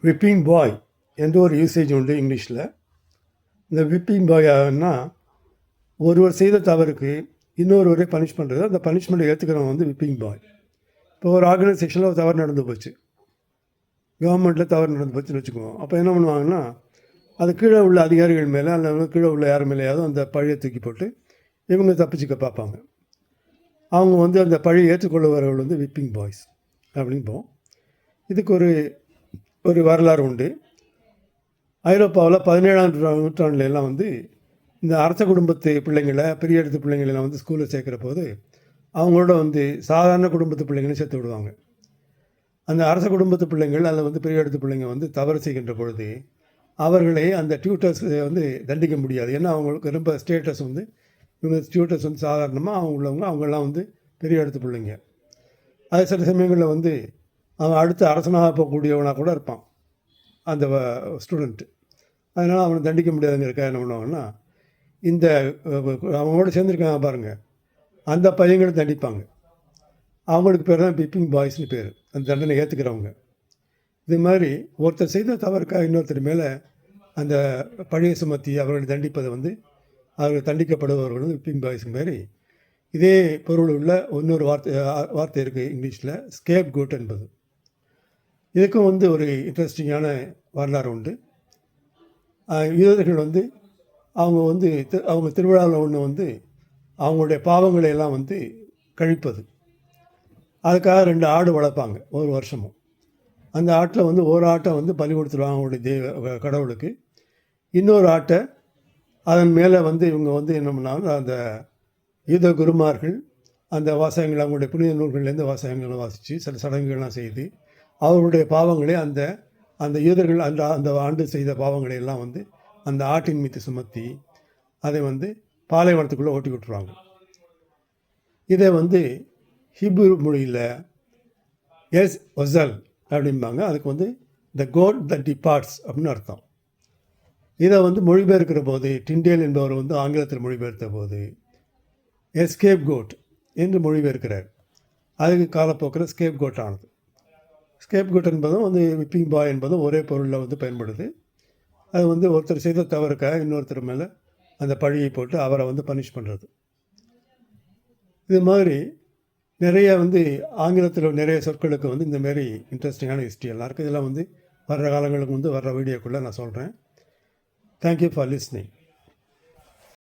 Whipping பாய் என்ற ஒரு usage உண்டு இங்கிலீஷில். இந்த விப்பிங் பாய்னா ஒருவர் செய்த தவறுக்கு இன்னொருவரை பனிஷ் பண்ணுறது. அந்த பனிஷ்மெண்ட்டை ஏற்றுக்கிறவங்க வந்து விப்பிங் பாய். இப்போ ஒரு ஆர்கனைசேஷனில் ஒரு தவறு நடந்து போச்சு, கவர்மெண்ட்டில் தவறு நடந்து போச்சுன்னு வச்சுக்குவோம். அப்போ என்ன பண்ணுவாங்கன்னா, அது கீழே உள்ள அதிகாரிகள் மேலே அல்லது கீழே உள்ள யார் மேலேயாவது அந்த பழியை தூக்கி போட்டு இவங்க தப்பிச்சுக்க பார்ப்பாங்க. அவங்க வந்து அந்த பழியை ஏற்றுக்கொள்ளுவர்கள் வந்து விப்பிங் பாய்ஸ் அப்படின்போம். இதுக்கு ஒரு வரலாறு உண்டு. ஐரோப்பாவில் 17ஆம் நூற்றாண்டுலாம் வந்து இந்த அரச குடும்பத்து பிள்ளைங்களை, பெரிய இடத்து பிள்ளைங்களெல்லாம் வந்து ஸ்கூலில் சேர்க்குற போது அவங்களோட வந்து சாதாரண குடும்பத்து பிள்ளைங்களையும் சேர்த்து விடுவாங்க. அந்த அரச குடும்பத்து பிள்ளைங்கள் அதில் வந்து பெரிய இடத்து பிள்ளைங்க வந்து தவறு செய்கின்ற பொழுது அவர்களை அந்த டியூட்டர்ஸ் வந்து தண்டிக்க முடியாது. ஏன்னா அவங்களுக்கு ரொம்ப ஸ்டேட்டஸ் வந்து, இவங்க டியூட்டர்ஸ் வந்து சாதாரணமாக அவங்கெல்லாம் வந்து பெரிய இடத்து பிள்ளைங்க. அது சில சமயங்களில் வந்து அவன் அடுத்து அரசனாக போகக்கூடியவனாக கூட இருப்பான் அந்த ஸ்டூடெண்ட்டு. அதனால் அவனை தண்டிக்க முடியாதுங்கிறக்காக என்ன பண்ணுவாங்கன்னா, இந்த அவங்களோட சேர்ந்துருக்காங்க பாருங்கள், அந்த பையங்களை தண்டிப்பாங்க. அவங்களுக்கு பேர் தான் விப்பிங் பாய்ஸ்னு பேர், அந்த தண்டனை ஏற்றுக்கிறவங்க. இது மாதிரி ஒருத்தர் செய்த தவறுக்காக இன்னொருத்தர் மேலே அந்த பழியை சுமத்தி அவர்களை தண்டிப்பதை வந்து அவர்கள் தண்டிக்கப்படுபவர்கள் வந்து விப்பிங் பாய்ஸ் மாரி. இதே பொருள் உள்ள இன்னொரு வார்த்தை இருக்குது இங்கிலீஷில், ஸ்கேப் கோட் என்பது. இதுக்கும் வந்து ஒரு இன்ட்ரெஸ்டிங்கான வரலாறு உண்டு. யூதர்கள் வந்து அவங்க திருவிழாவில் ஒன்று வந்து அவங்களுடைய பாவங்களை எல்லாம் வந்து கழிப்பது. அதுக்காக 2 ஆடு வளர்ப்பாங்க ஒரு வருஷமும். அந்த ஆட்டில் வந்து ஒரு ஆட்டை வந்து பலி கொடுத்துருவாங்க அவங்களுடைய கடவுளுக்கு. இன்னொரு ஆட்டை அதன் மேலே வந்து இவங்க வந்து என்ன பண்ணாங்க, அந்த யூத குருமார்கள் அந்த வாசகங்கள், அவங்களுடைய புனித நூல்கள்லேருந்து வாசகங்களை வாசித்து சில சடங்குகள்லாம் செய்து அவர்களுடைய பாவங்களை அந்த யூதர்கள் அந்த ஆண்டு செய்த பாவங்களை எல்லாம் வந்து அந்த ஆட்டின் மீது சுமத்தி அதை வந்து பாலைவனத்துக்குள்ளே ஓட்டி விட்டுருவாங்க. இதை வந்து ஹீப்ரு மொழியில் எஸ் ஒசல் அப்படிம்பாங்க. அதுக்கு வந்து த கோட் த டிபார்ட்ஸ் அப்படின்னு அர்த்தம். இதை வந்து மொழிபெயர்க்கிற போது டிண்டேல் என்பவர் வந்து ஆங்கிலத்தில் மொழிபெயர்த்த போது எஸ்கேப் கோட் என்று மொழிபெயர்க்கிறார். அதுக்கு காலப்போக்கில் ஸ்கேப் கோட் ஆனது. ஸ்கேப் கோட் என்பதும் வந்து விப்பிங் பாய் என்பதும் ஒரே பொருளில் வந்து பயன்படுது. அது வந்து ஒருத்தர் செய்த தவறுக்காக இன்னொருத்தர் மேலே அந்த பழியை போட்டு அவரை வந்து பனிஷ் பண்ணுறது. இது மாதிரி நிறைய வந்து ஆங்கிலத்தில் நிறைய சொற்களுக்கு வந்து இந்தமாரி இன்ட்ரெஸ்டிங்கான ஹிஸ்ட்ரி எல்லாம் இருக்குது. இதெல்லாம் வந்து வர்ற காலங்களுக்கு வந்து வர்ற வீடியோக்குள்ளே நான் சொல்கிறேன். Thank you for listening.